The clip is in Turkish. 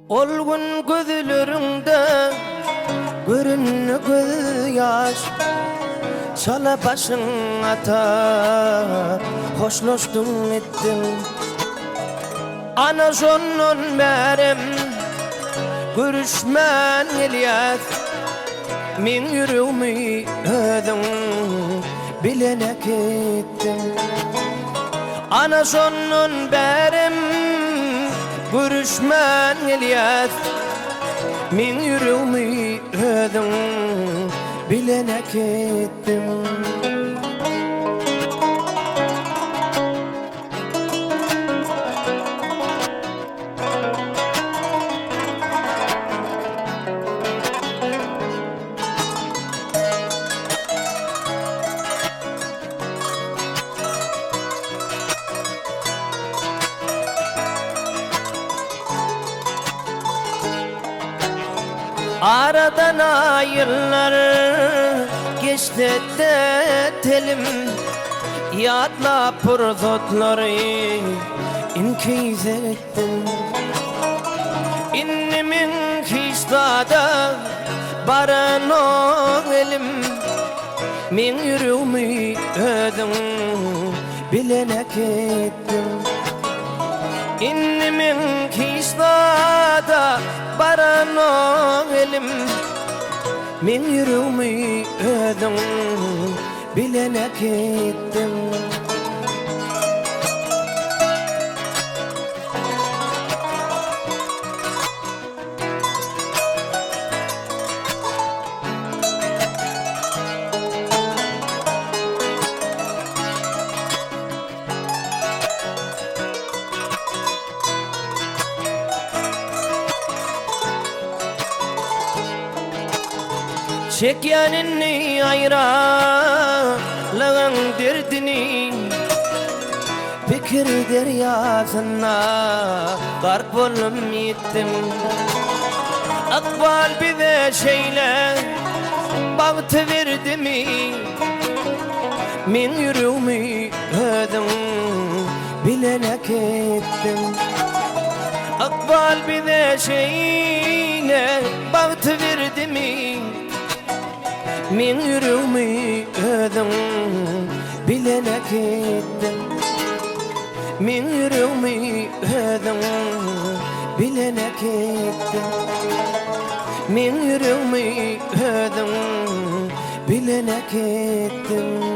Ol gün gözlerinde görünne göz yaş, çala başın ata hoşlaştım ettim. Ana şonun berim görüşmen eliyat, min yüreğimi ödüm bilene gittim. Ana şonun berim görüşmen eliyat, min yüreğimi ödüm bilene gittim. Aradan aylar geçti de telim, yadla pırzotları inkiz ettim. İnnimin kışlada baran o elim, min yüreğimi ödüm bilene gittim. İnnimin kışlada baran o elim, min yüreğimi ödüm bilene gittim. Çekyanini ayralığın derdini, fikir deryasına garp olup gittim. Akbal bize şeyler bağıtı verdi mi, min yüreğimi ödüm bilene gittim. Akbal bize şeyler bağıtı verdi mi, min yüreğimi ödüm bilene gittim. Min yüreğimi ödüm bilene gittim. Min yüreğimi ödüm bilene gittim.